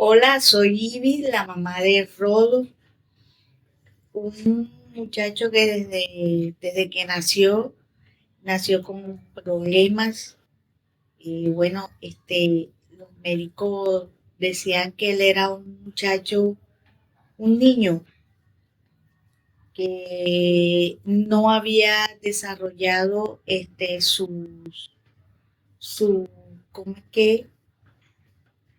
Hola, soy Ivy, la mamá de Rodo, un muchacho que desde que nació con problemas. Y bueno, los médicos decían que él era un muchacho, un niño que no había desarrollado su, ¿cómo es que?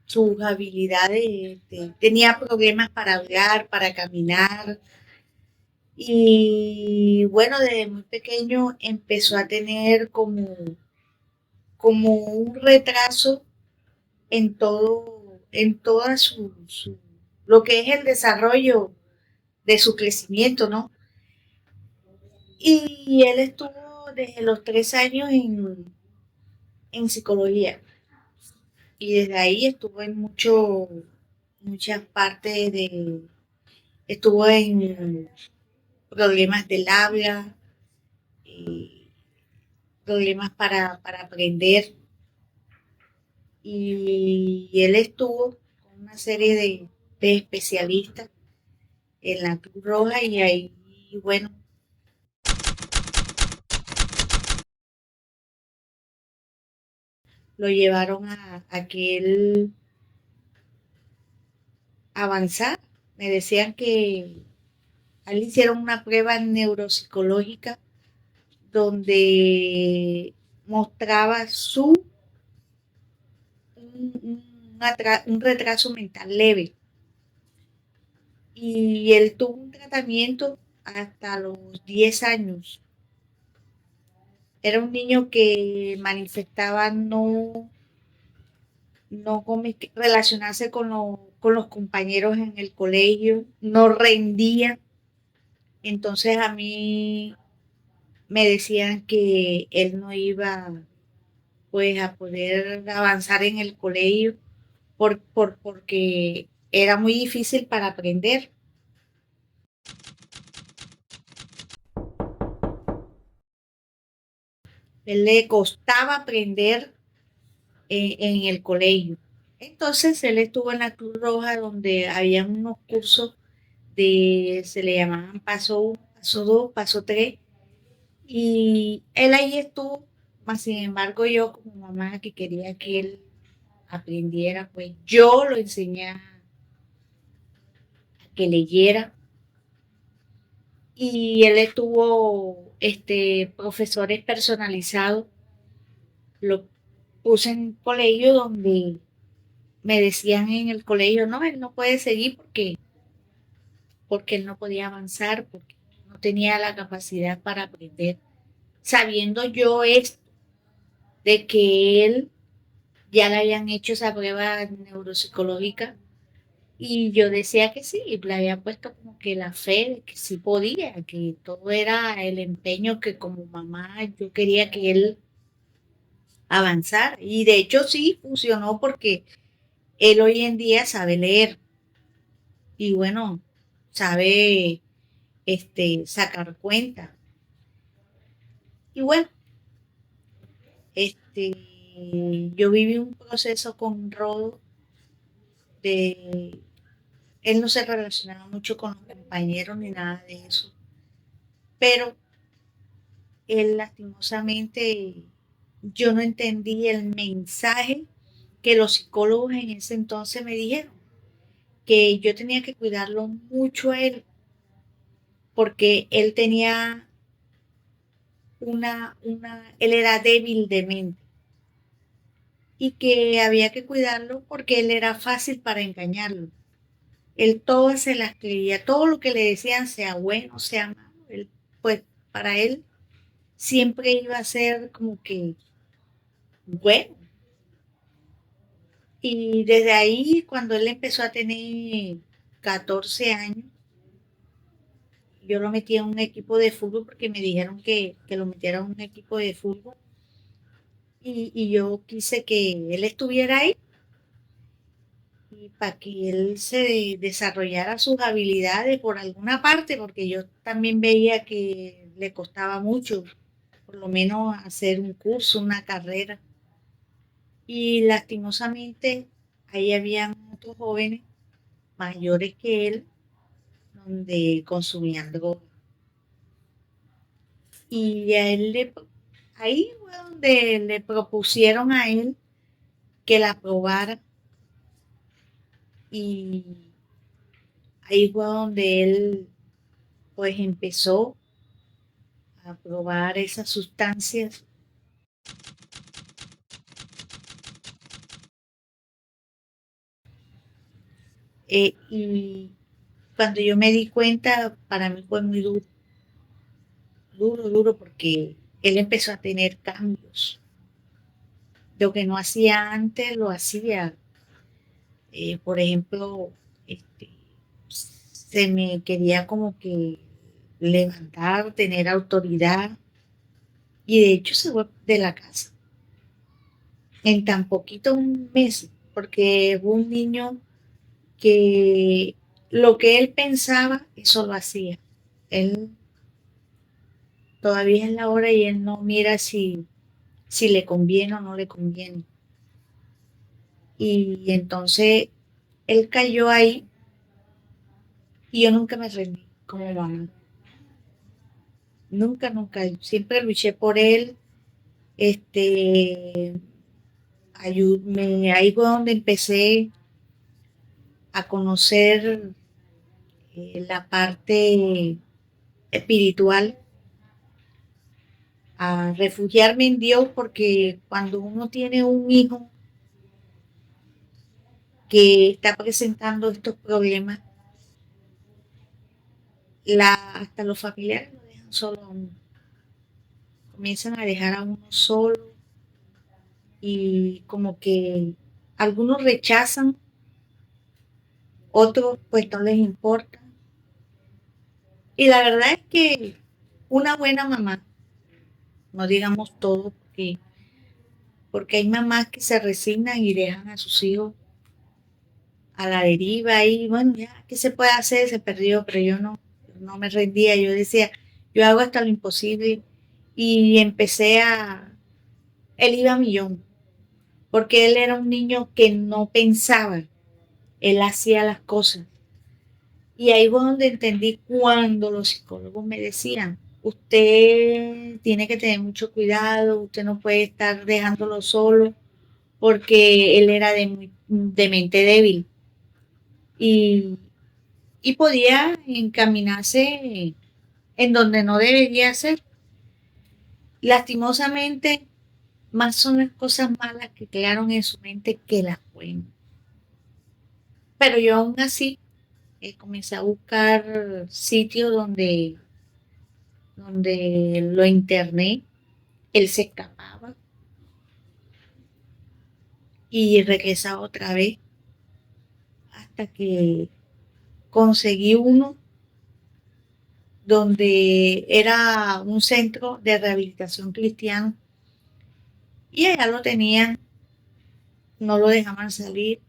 Sus habilidades. Tenía problemas para hablar, para caminar. Y bueno, desde muy pequeño empezó a tener como un retraso en toda lo que es el desarrollo de su crecimiento, ¿no? Y él estuvo desde los 3 años en psicología. Y desde ahí estuvo en muchas partes estuvo en problemas del habla, eh, problemas para aprender. Y él estuvo con una serie de especialistas en la Cruz Roja y ahí, bueno, lo llevaron a que él avanzara. Me decían que a él le hicieron una prueba neuropsicológica donde mostraba un retraso mental leve. Y él tuvo un tratamiento hasta los 10 años. Era un niño que manifestaba no relacionarse con los compañeros en el colegio, no rendía. Entonces a mí me decían que él no iba pues a poder avanzar en el colegio porque era muy difícil para aprender. Él le costaba aprender en el colegio. Entonces él estuvo en la Cruz Roja donde había unos cursos se le llamaban paso 1, paso 2, paso 3, y él ahí estuvo, más sin embargo yo como mamá que quería que él aprendiera, pues yo lo enseñé a que leyera y él estuvo profesores personalizados, lo puse en un colegio donde me decían en el colegio, no, él no puede seguir porque él no podía avanzar, porque no tenía la capacidad para aprender. Sabiendo yo esto, de que él ya le habían hecho esa prueba neuropsicológica y yo decía que sí, y le había puesto como que la fe de que sí podía, que todo era el empeño que como mamá yo quería que él avanzara. Y de hecho sí funcionó porque él hoy en día sabe leer y bueno, sabe sacar cuenta. Y bueno, este, yo viví un proceso con Rodo de él no se relacionaba mucho con los compañeros ni nada de eso, pero él lastimosamente yo no entendí el mensaje que los psicólogos en ese entonces me dijeron, que yo tenía que cuidarlo mucho a él, porque él tenía él era débil de mente y que había que cuidarlo porque él era fácil para engañarlo. Él todas se las creía, todo lo que le decían, sea bueno, sea malo, él, pues para él siempre iba a ser como que bueno. Y desde ahí, cuando él empezó a tener 14 años, yo lo metí en un equipo de fútbol porque me dijeron que lo metiera en un equipo de fútbol y yo quise que él estuviera ahí y para que él se desarrollara sus habilidades por alguna parte, porque yo también veía que le costaba mucho, por lo menos hacer un curso, una carrera. Y lastimosamente ahí habían otros jóvenes mayores que él, donde consumían droga. Y ahí fue donde le propusieron a él que la probara y ahí fue donde él pues empezó a probar esas sustancias. Y cuando yo me di cuenta, para mí fue muy duro, duro, duro, porque él empezó a tener cambios. Lo que no hacía antes, lo hacía. Por ejemplo, este, se me quería como que levantar, tener autoridad, y de hecho se fue de la casa en tan poquito un mes, porque fue un niño que lo que él pensaba, eso lo hacía. Él todavía es la hora y él no mira si le conviene o no le conviene. Y entonces él cayó ahí y yo nunca me rendí como mamá. Nunca, nunca. Siempre luché por él. Este, ahí fue donde empecé a conocer la parte espiritual, a refugiarme en Dios, porque cuando uno tiene un hijo que está presentando estos problemas, hasta los familiares lo dejan solo a uno, comienzan a dejar a uno solo y como que algunos rechazan, otros pues no les importa. Y la verdad es que una buena mamá, no digamos todo, porque hay mamás que se resignan y dejan a sus hijos a la deriva y bueno, ya, ¿qué se puede hacer? Se perdió, pero yo no me rendía, yo decía, yo hago hasta lo imposible y él iba a millón, porque él era un niño que no pensaba, él hacía las cosas. Y ahí fue donde entendí cuando los psicólogos me decían, usted tiene que tener mucho cuidado, usted no puede estar dejándolo solo, porque él era de mente débil y, y podía encaminarse en donde no debería ser. Lastimosamente, más son las cosas malas que quedaron en su mente que las buenas. Pero yo aún así comencé a buscar sitios donde lo interné, él se escapaba y regresaba otra vez hasta que conseguí uno donde era un centro de rehabilitación cristiano y allá lo tenían, no lo dejaban salir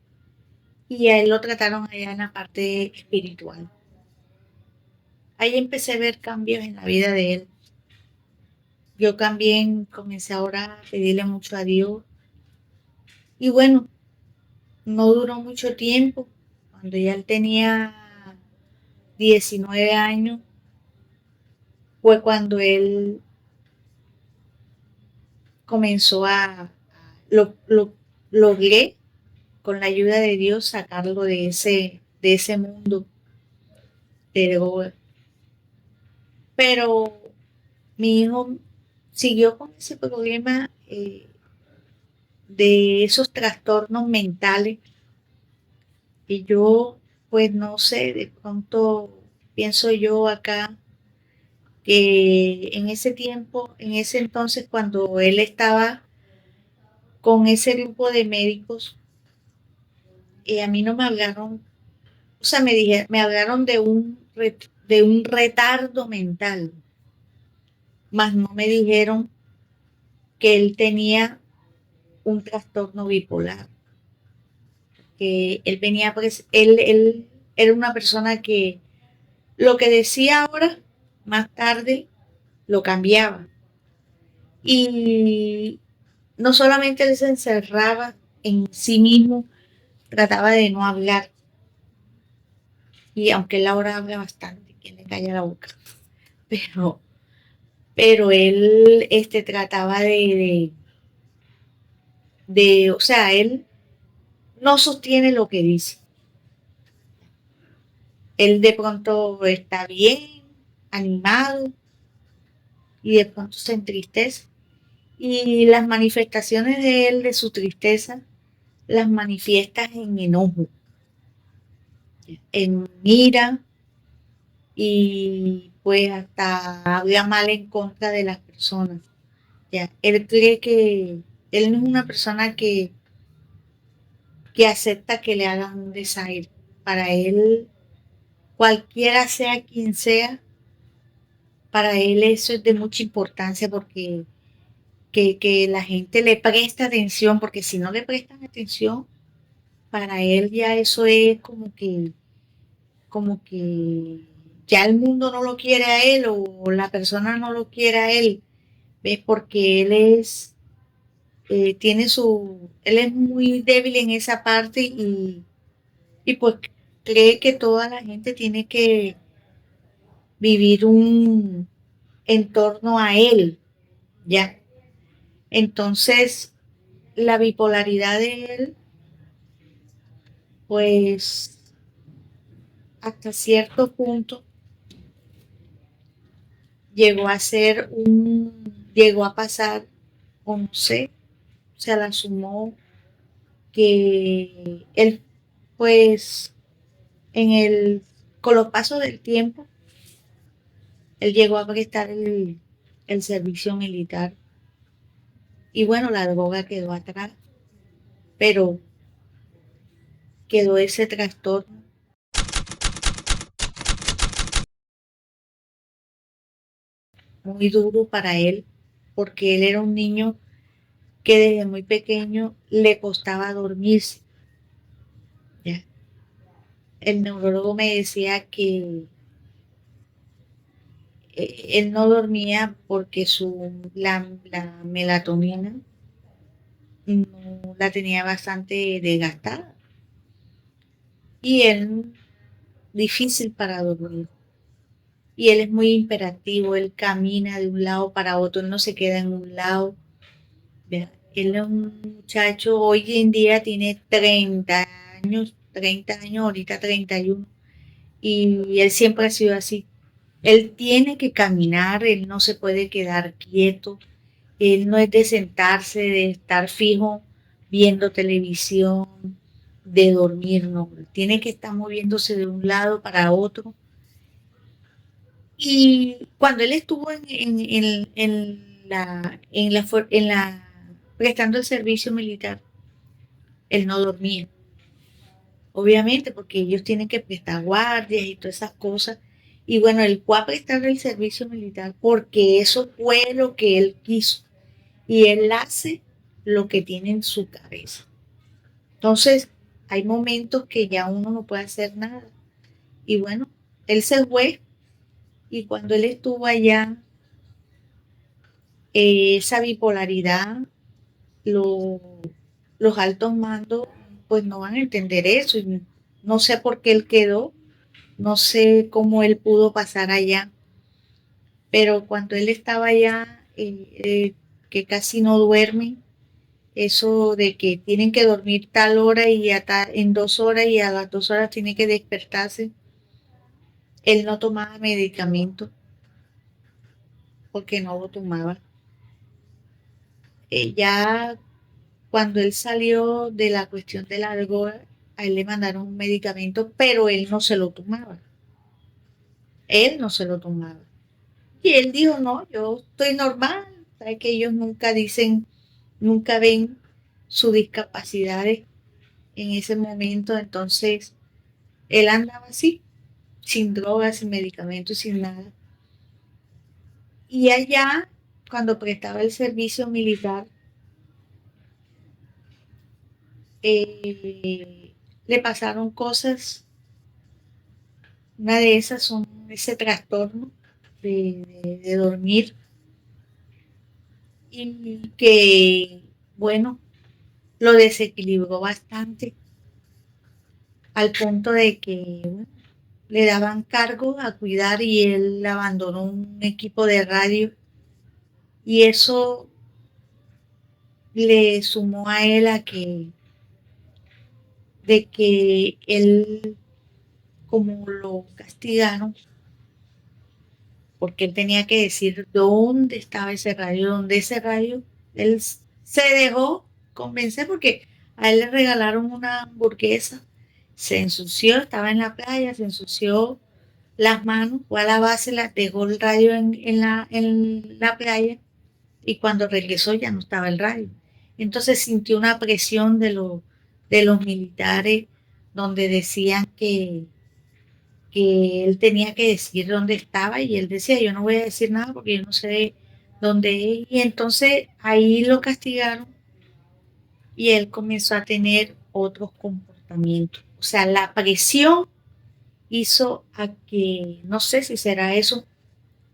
y a él lo trataron allá en la parte espiritual. Ahí empecé a ver cambios en la vida de él. Yo también comencé ahora a pedirle mucho a Dios y bueno, no duró mucho tiempo. Cuando ya él tenía 19 años, fue cuando él comenzó logré con la ayuda de Dios sacarlo de ese mundo de droga. Pero mi hijo siguió con ese problema de esos trastornos mentales y yo, pues no sé, de pronto pienso yo acá que en ese tiempo, en ese entonces, cuando él estaba con ese grupo de médicos, a mí no me hablaron, o sea, me hablaron de un retardo mental, mas no me dijeron que él tenía un trastorno bipolar, que él venía, pues, él era una persona que lo que decía ahora, más tarde, lo cambiaba. Y no solamente él se encerraba en sí mismo, trataba de no hablar. Y aunque él ahora habla bastante, que le calla la boca. Pero, pero él trataba o sea, él no sostiene lo que dice. Él de pronto está bien, animado, y de pronto se entristece. Y las manifestaciones de él, de su tristeza, las manifiesta en enojo, en ira, y pues hasta habla mal en contra de las personas. Ya, él cree que él no es una persona que acepta que le hagan un desaire. Para él, cualquiera sea quien sea, para él eso es de mucha importancia porque que la gente le preste atención, porque si no le prestan atención, para él ya eso es como que ya el mundo no lo quiere a él o la persona no lo quiere a él, ¿ves? Porque él él es muy débil en esa parte y pues cree que toda la gente tiene que vivir un en torno a él, ¿ya? Entonces, la bipolaridad de él, pues hasta cierto punto llegó a pasar, o no sé, se la sumó que él, pues, con los pasos del tiempo, él llegó a prestar el servicio militar y bueno, la droga quedó atrás, pero quedó ese trastorno muy duro para él, porque él era un niño que desde muy pequeño le costaba dormirse. ¿Ya? El neurólogo me decía que él no dormía porque la melatonina no la tenía bastante desgastada y él difícil para dormir. Y él es muy imperativo, él camina de un lado para otro, él no se queda en un lado. ¿Verdad? Él es un muchacho, hoy en día tiene 30 años, ahorita 31, y él siempre ha sido así. Él tiene que caminar, él no se puede quedar quieto, él no es de sentarse, de estar fijo viendo televisión, de dormir, no, tiene que estar moviéndose de un lado para otro. Y cuando él estuvo en la, prestando el servicio militar, él no dormía, obviamente, porque ellos tienen que prestar guardias y todas esas cosas. Y bueno, él fue a prestar el servicio militar porque eso fue lo que él quiso. Y él hace lo que tiene en su cabeza. Entonces, hay momentos que ya uno no puede hacer nada. Y bueno, él se fue y cuando él estuvo allá, esa bipolaridad, lo, los altos mandos, pues no van a entender eso. Y no sé por qué él quedó, no sé cómo él pudo pasar allá, pero cuando él estaba allá, que casi no duerme, eso de que tienen que dormir tal hora en 2 horas y a las 2 horas tiene que despertarse. Él no tomaba medicamento porque no lo tomaba. Ya cuando él salió de la cuestión de la droga, a él le mandaron un medicamento, pero él no se lo tomaba. Él no se lo tomaba. Y él dijo, no, yo estoy normal. Sabes que ellos nunca dicen, nunca ven sus discapacidades en ese momento. Entonces, él andaba así, sin drogas, sin medicamentos, sin nada. Y allá, cuando prestaba el servicio militar, le pasaron cosas. Una de esas son ese trastorno de dormir y que, bueno, lo desequilibró bastante al punto de que bueno, le daban cargo a cuidar y él abandonó un equipo de radio y eso le sumó a él a que de que él como lo castigaron porque él tenía que decir dónde estaba ese radio, dónde ese radio, él se dejó convencer porque a él le regalaron una hamburguesa, se ensució, estaba en la playa, se ensució las manos, fue a la base, la dejó el radio en la playa y cuando regresó ya no estaba el radio. Entonces sintió una presión de los militares donde decían que él tenía que decir dónde estaba y él decía, yo no voy a decir nada porque yo no sé dónde es. Y entonces ahí lo castigaron y él comenzó a tener otros comportamientos. O sea, la presión hizo a que, no sé si será eso,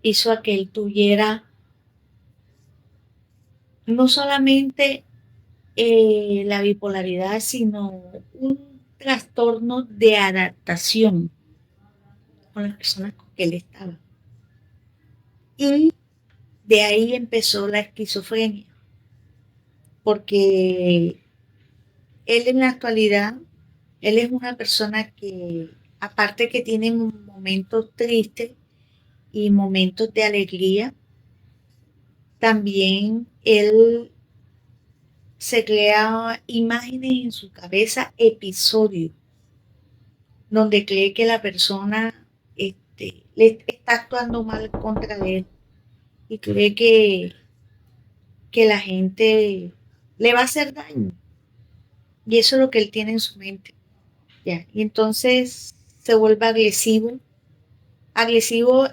hizo a que él tuviera no solamente la bipolaridad, sino un trastorno de adaptación con las personas con que él estaba. Y de ahí empezó la esquizofrenia, porque él en la actualidad, él es una persona que, aparte que tiene momentos tristes y momentos de alegría, también él se crea imágenes en su cabeza, episodios, donde cree que la persona le está actuando mal contra él y cree que la gente le va a hacer daño. Y eso es lo que él tiene en su mente. ¿Ya? Y entonces se vuelve agresivo, agresivo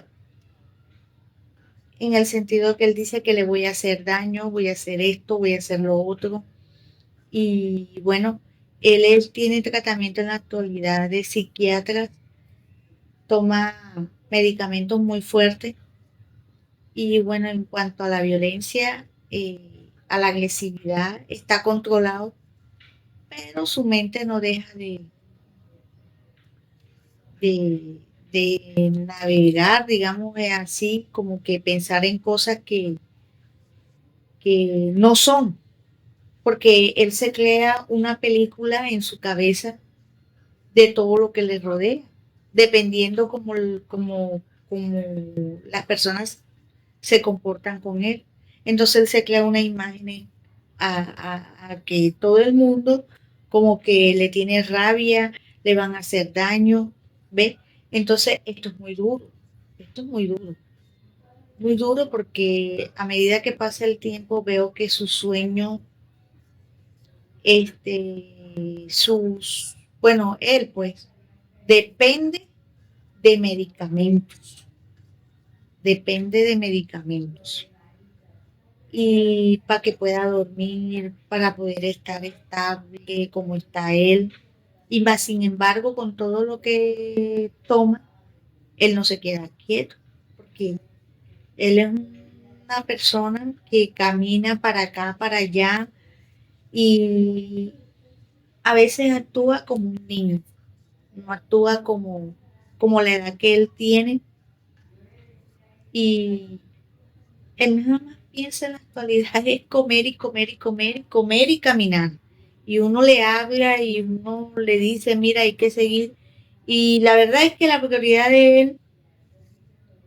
en el sentido que él dice que le voy a hacer daño, voy a hacer esto, voy a hacer lo otro. Y bueno, él tiene tratamiento en la actualidad de psiquiatras, toma medicamentos muy fuertes y bueno, en cuanto a la violencia, a la agresividad, está controlado, pero su mente no deja de, de navegar, digamos, así, como que pensar en cosas que no son, porque él se crea una película en su cabeza de todo lo que le rodea, dependiendo como las personas se comportan con él. Entonces él se crea una imagen a que todo el mundo como que le tiene rabia, le van a hacer daño, ¿ve? Entonces esto es muy duro, esto es muy duro porque a medida que pasa el tiempo veo que su sueño, bueno, él pues depende de medicamentos, depende de medicamentos. Y para que pueda dormir, para poder estar estable como está él. Y más sin embargo, con todo lo que toma, él no se queda quieto, porque él es una persona que camina para acá, para allá, y a veces actúa como un niño, no actúa como la edad que él tiene, y él nada más piensa en la actualidad es comer y comer y comer y comer y caminar. Y uno le habla y uno le dice, mira, hay que seguir. Y la verdad es que la prioridad de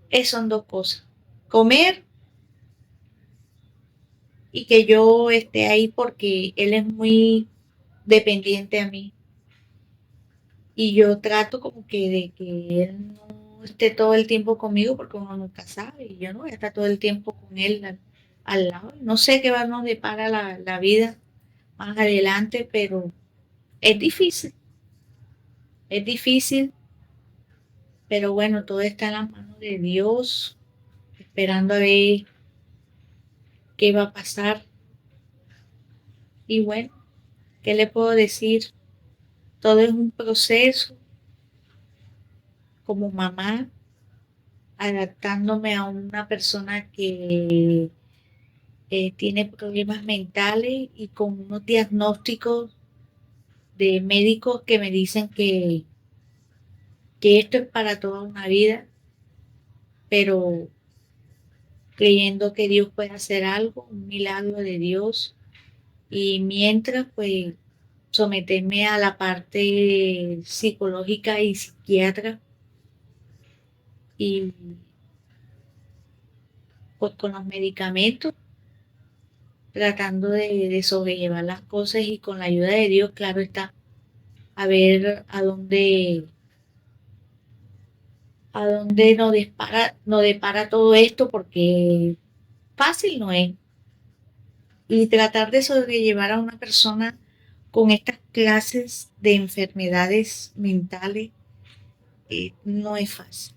él son dos cosas. Comer y que yo esté ahí porque él es muy dependiente a mí. Y yo trato como que de que él no esté todo el tiempo conmigo porque uno nunca sabe. Y yo no voy a estar todo el tiempo con él al lado. No sé qué va nos depara la vida más adelante, pero es difícil, es difícil, pero bueno, todo está en las manos de Dios, esperando a ver qué va a pasar. Y bueno, ¿qué le puedo decir? Todo es un proceso como mamá, adaptándome a una persona que tiene problemas mentales y con unos diagnósticos de médicos que me dicen que esto es para toda una vida, pero creyendo que Dios puede hacer algo, un milagro de Dios, y mientras, pues, someterme a la parte psicológica y psiquiatra y pues con los medicamentos, tratando de sobrellevar las cosas y con la ayuda de Dios, claro está, a ver a dónde nos depara todo esto, porque fácil no es. Y tratar de sobrellevar a una persona con estas clases de enfermedades mentales no es fácil.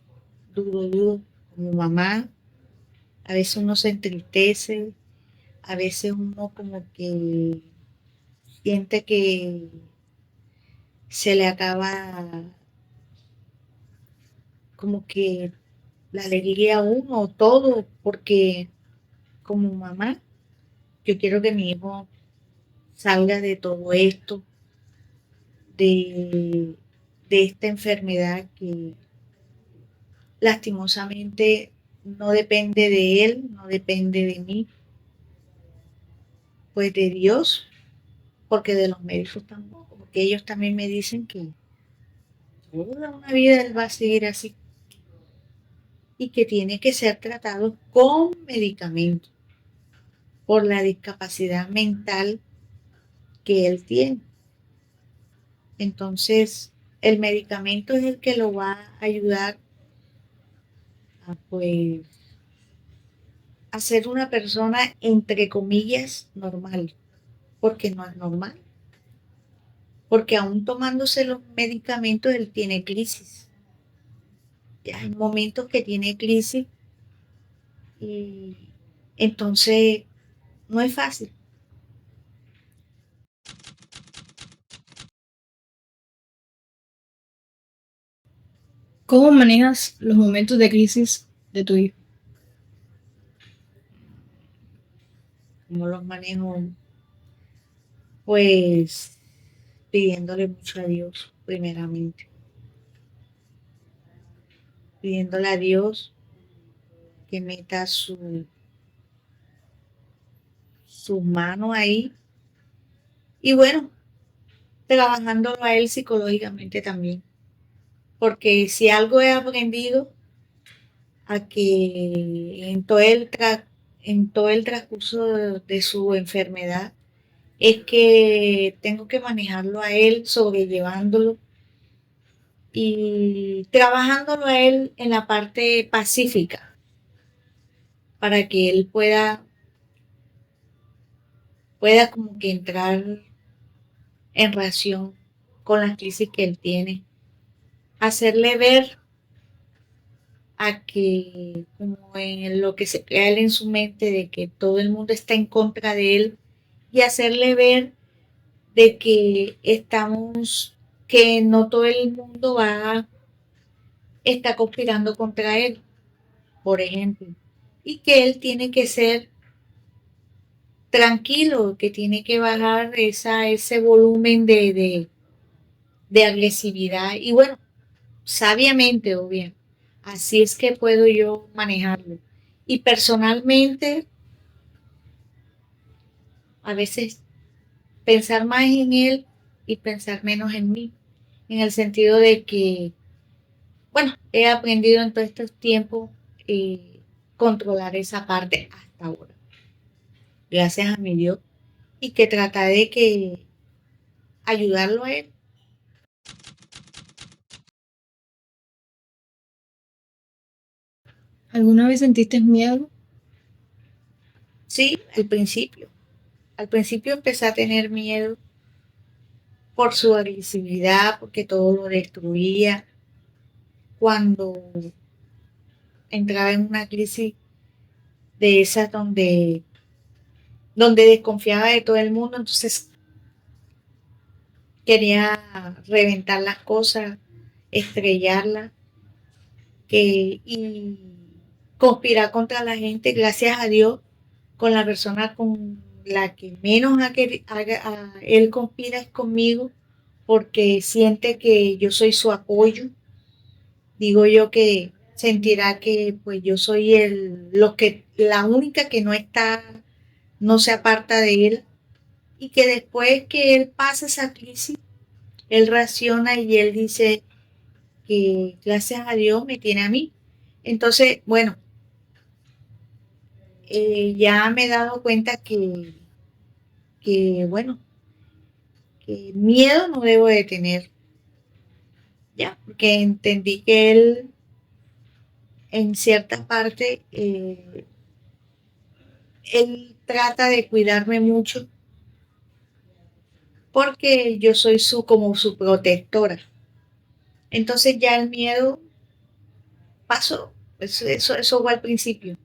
Duro, duro. Como mamá, a veces uno se entristece, a veces uno como que siente que se le acaba como que la alegría a uno, todo, porque como mamá, yo quiero que mi hijo salga de todo esto, de, de esta enfermedad que lastimosamente no depende de él, no depende de mí, pues de Dios, porque de los médicos tampoco, porque ellos también me dicen que toda una vida él va a seguir así y que tiene que ser tratado con medicamentos por la discapacidad mental que él tiene. Entonces, el medicamento es el que lo va a ayudar a, pues, a ser una persona, entre comillas, normal, porque no es normal, porque aún tomándose los medicamentos, él tiene crisis. Ya hay momentos que tiene crisis y entonces no es fácil. ¿Cómo manejas los momentos de crisis de tu hijo? ¿Cómo los manejo? Pues pidiéndole mucho a Dios, primeramente. Pidiéndole a Dios que meta su mano ahí. Y bueno, trabajándolo a él psicológicamente también. Porque si algo he aprendido a que en todo el transcurso de su enfermedad, es que tengo que manejarlo a él, sobrellevándolo y trabajándolo a él en la parte pacífica para que él pueda como que entrar en relación con las crisis que él tiene, hacerle ver a que como en lo que se crea él en su mente de que todo el mundo está en contra de él y hacerle ver de que no todo el mundo está conspirando contra él, por ejemplo, y que él tiene que ser tranquilo, que tiene que bajar ese volumen de agresividad y bueno, sabiamente, obvio. Así es que puedo yo manejarlo. Y personalmente, a veces pensar más en él y pensar menos en mí, en el sentido de que, bueno, he aprendido en todos estos tiempos controlar esa parte hasta ahora, gracias a mi Dios, y que trataré de que ayudarlo a él. ¿Alguna vez sentiste miedo? Sí, al principio empecé a tener miedo por su agresividad, porque todo lo destruía. Cuando entraba en una crisis de esas donde desconfiaba de todo el mundo, entonces quería reventar las cosas, estrellarlas y conspirar contra la gente, gracias a Dios, con la persona con la que menos él conspira es conmigo, porque siente que yo soy su apoyo. Digo yo que sentirá que pues yo soy la única que no está, no se aparta de él, y que después que él pasa esa crisis, él reacciona y él dice que gracias a Dios me tiene a mí. Entonces, bueno, ya me he dado cuenta bueno, que miedo no debo de tener, ya, porque entendí que él en cierta parte, él trata de cuidarme mucho porque yo soy como su protectora. Entonces ya el miedo pasó, eso fue al principio.